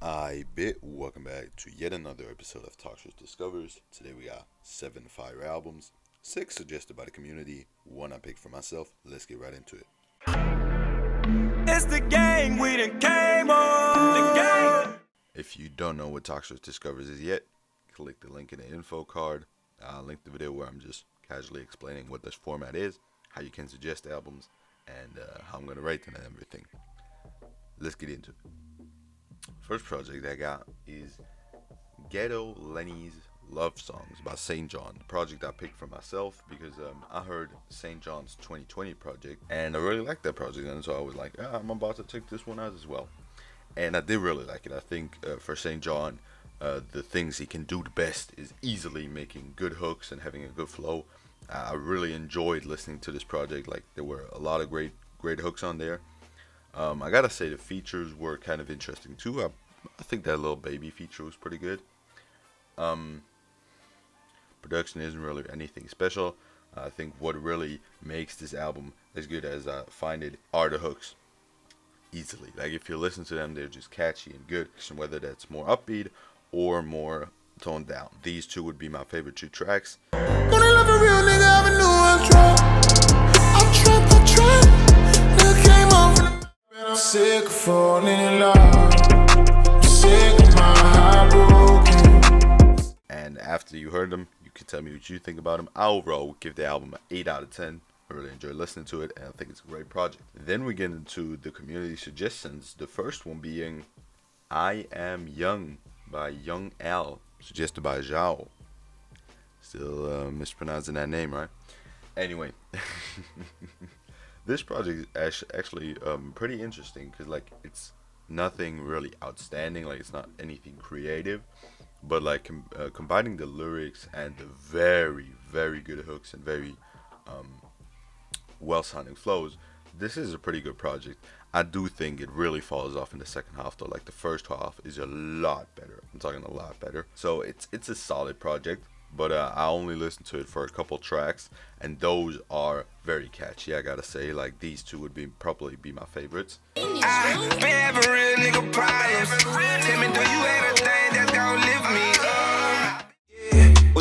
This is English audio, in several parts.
I bit. Welcome back to yet another episode of Toxiris Discovers. Today we got 7 fire albums, 6 suggested by the community, 1 I picked for myself. Let's get right into it. It's the gang, we done came on. The gang. If you don't know what Toxiris Discovers is yet, click the link in the info card. I'll link the video where I'm just casually explaining what this format is, how you can suggest albums, and how I'm going to rate them and everything. Let's get into it. First project I got is Ghetto, Lenny's Love Songs by St. John. The project I picked for myself because I heard St. John's 2020 project and I really liked that project, and so I was like, I'm about to check this one out as well. And I did really like it. I think for St. John, the things he can do the best is easily making good hooks and having a good flow. I really enjoyed listening to this project. Like, there were a lot of great hooks on there. I gotta say the features were kind of interesting too. I think that little baby feature was pretty good. Production isn't really anything special. I think what really makes this album as good as I find it are the hooks. Easily, like if you listen to them, they're just catchy and good. Whether that's more upbeat or more toned down, these two would be my favorite 2 tracks. Sick of falling in love. Sick of my heart broken. And after you heard them, you can tell me what you think about them. I overall would give the album an 8 out of 10. I really enjoy listening to it, and I think it's a great project. Then we get into the community suggestions. The first one being I Am Young by Young Al, suggested by Zhao. Still mispronouncing that name, right? Anyway. This project is actually pretty interesting because, like, it's nothing really outstanding. Like, it's not anything creative, but like combining the lyrics and the very good hooks and very well-sounding flows, this is a pretty good project. I do think it really falls off in the second half though. Like, the first half is a lot better. I'm talking a lot better. So it's a solid project. But I only listened to it for a couple tracks, and those are very catchy. I gotta say, like, these 2 would probably be my favorites. Was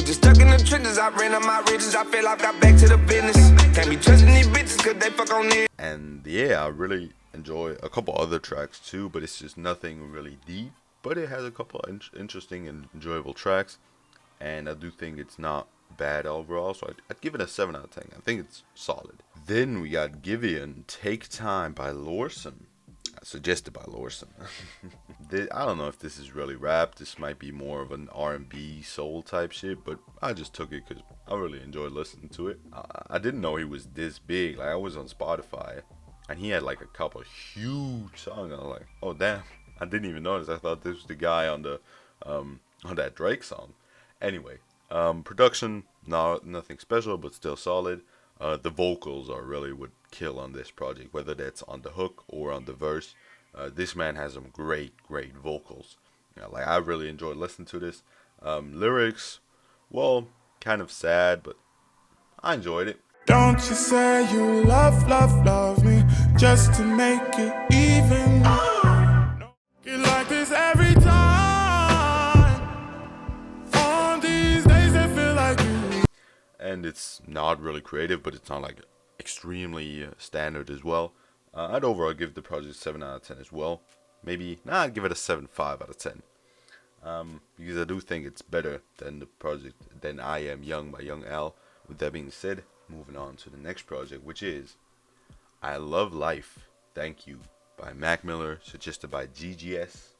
just stuck in the trenches. I ran on my riches. I feel like I got back to the business. Can't be trusting these bitches cause they fuck on it. And yeah, I really enjoy a couple other tracks too, but it's just nothing really deep. But it has a couple interesting and enjoyable tracks. And I do think it's not bad overall, so I'd give it a 7 out of 10. I think it's solid. Then we got Giveon, Take Time by Lorson, suggested by Lorson. I don't know if this is really rap. This might be more of an R&B soul type shit, but I just took it because I really enjoyed listening to it. I didn't know he was this big. Like, I was on Spotify, and he had like a couple huge songs. I was like, oh damn, I didn't even notice. I thought this was the guy on the on that Drake song. Anyway, production, nothing special, but still solid. The vocals are really what kill on this project, whether that's on the hook or on the verse. This man has some great vocals. Like, I really enjoyed listening to this. Lyrics, well, kind of sad, but I enjoyed it. Don't you say you love me just to make it even. You like this every time. And it's not really creative, but it's not like extremely standard as well. I'd overall give the project 7 out of 10 as well. I'd give it a 7.5 out of 10. Because I do think it's better than the project than I Am Young by Young Al. With that being said, moving on to the next project, which is I Love Life, Thank You by Mac Miller, suggested by GG's.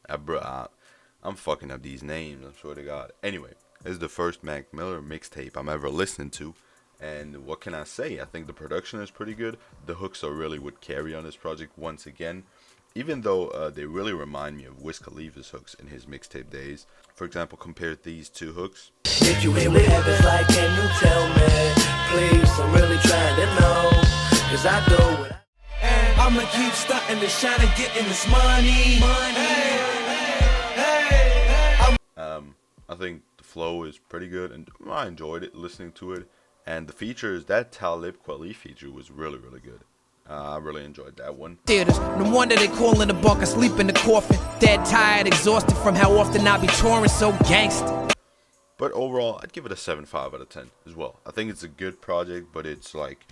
I'm fucking up these names, I swear to God. Anyway. This is the first Mac Miller mixtape I'm ever listening to, and what can I say? I think the production is pretty good. The hooks are really what carry on this project once again, even though they really remind me of Wiz Khalifa's hooks in his mixtape days. For example, compare these 2 hooks. Did you hear what happens like, can you tell me? Please, I'm really trying to know, cause I do what I... I'ma keep stunting and shining, getting this money. I think the flow is pretty good, and I enjoyed it listening to it. And the features, that Talib Kweli feature was really good. I really enjoyed that one. Theaters, no wonder they call in the bunk, I sleep in the coffin. Dead, tired, exhausted from how often I be touring, so gangsta. But overall, I'd give it a 7.5 out of 10 as well. I think it's a good project, but it's like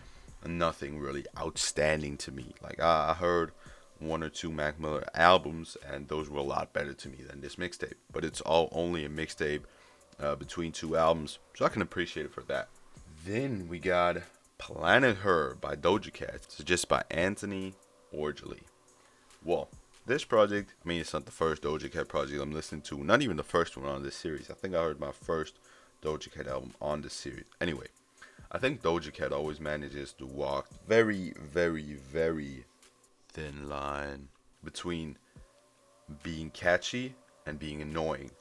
nothing really outstanding to me. Like I heard 1 or 2 Mac Miller albums, and those were a lot better to me than this mixtape. But it's all only a mixtape between 2 albums, so I can appreciate it for that. Then we got Planet Her by Doja Cat, suggested by Anthony Orgely. Well, this project, I mean, it's not the first Doja Cat project I'm listening to, not even the first one on this series. I think I heard my first Doja Cat album on this series. Anyway, I think Doja Cat always manages to walk very, very, very thin line between being catchy and being annoying.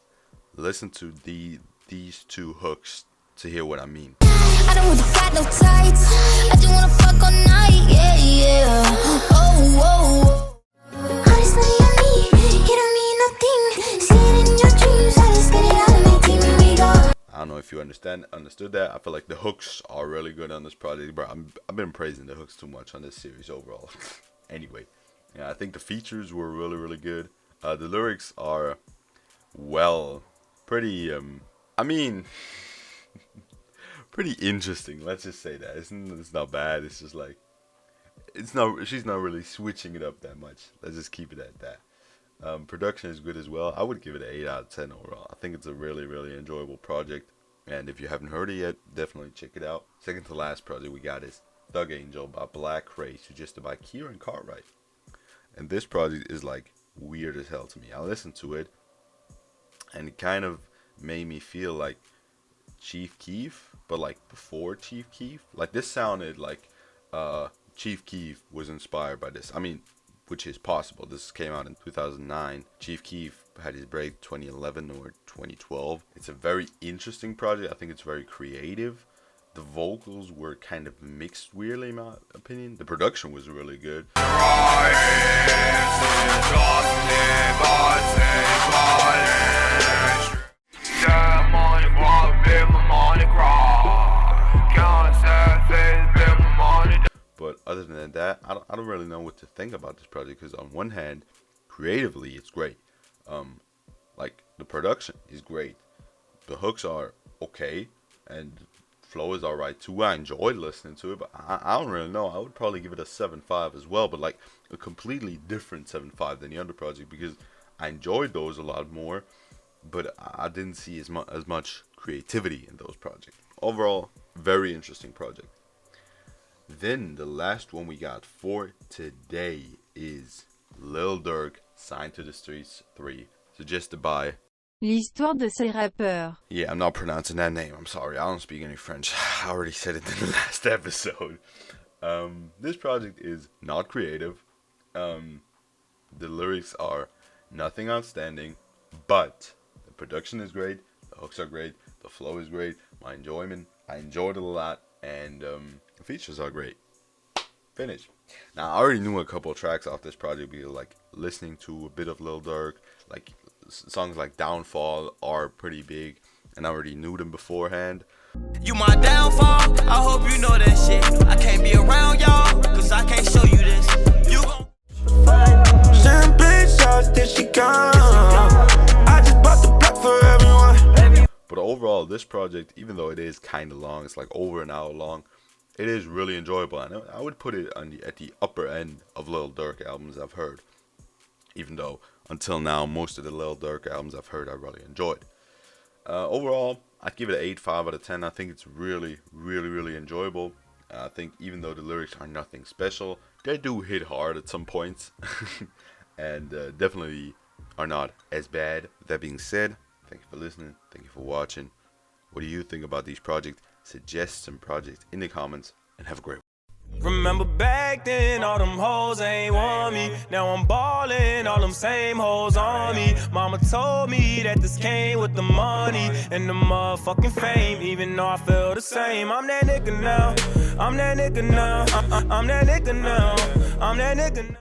Listen to these 2 hooks to hear what I mean. I don't want to fight no tights. I just wanna fuck all night, yeah, yeah. Oh, whoa, whoa. Honestly, on me, it don't mean nothing. See it in your dreams, I just get it out of my team and we go. I don't know if you understood that. I feel like the hooks are really good on this project, bro. I've been praising the hooks too much on this series overall. Anyway, yeah, I think the features were really, really good. The lyrics are, well, pretty, I mean, pretty interesting. Let's just say that. It's not bad. It's just like, she's not really switching it up that much. Let's just keep it at that. Production is good as well. I would give it an 8 out of 10 overall. I think it's a really, really enjoyable project. And if you haven't heard it yet, definitely check it out. Second to last project we got is Thug Angel by Black Kray, suggested by Kieran Cartwright. And this project is like weird as hell to me. I listened to it, and it kind of made me feel like Chief Keef, but like before Chief Keef. Like this sounded like Chief Keef was inspired by this. I mean, which is possible. This came out in 2009. Chief Keef had his break 2011 or 2012. It's a very interesting project. I think it's very creative. The vocals were kind of mixed, weirdly, in my opinion. The production was really good. But other than that, I don't really know what to think about this project, because on one hand, creatively, it's great. Like, the production is great. The hooks are okay, and flow is alright too. I enjoyed listening to it, but I don't really know. I would probably give it a 7.5 as well, but like a completely different 7.5 than the other project, because I enjoyed those a lot more, but I didn't see as much creativity in those projects. Overall, very interesting project. Then the last one we got for today is Lil Durk, Signed to the Streets 3, suggested by L'histoire de ces rappeurs. Yeah, I'm not pronouncing that name. I'm sorry. I don't speak any French. I already said it in the last episode. This project is not creative. The lyrics are nothing outstanding, but the production is great. The hooks are great. The flow is great. I enjoyed it a lot, and the features are great. Finish. Now, I already knew a couple of tracks off this project because, like, listening to a bit of Lil Durk, like songs like Downfall are pretty big, and I already knew them beforehand. You my downfall, I hope you know that shit. I can't be around y'all, cause I can't show you this. You gon' champagne shots till she gone. I just bought the block for everyone. But overall, this project, even though it is kind of long, it's like over an hour long, it is really enjoyable, and I would put it at the upper end of Lil Durk albums I've heard. Even though, until now, most of the Lil Durk albums I've heard I really enjoyed. Overall, I'd give it an 8.5 out of 10. I think it's really, really, really enjoyable. I think even though the lyrics are nothing special, they do hit hard at some points. And definitely are not as bad. That being said, thank you for listening. Thank you for watching. What do you think about these projects? Suggest some projects in the comments, and have a great one. Remember back then, all them hoes ain't want me. Now I'm ballin', all them same hoes on me. Mama told me that this came with the money and the motherfucking fame. Even though I feel the same, I'm that nigga now. I'm that nigga now. I'm that nigga now. I'm that nigga now.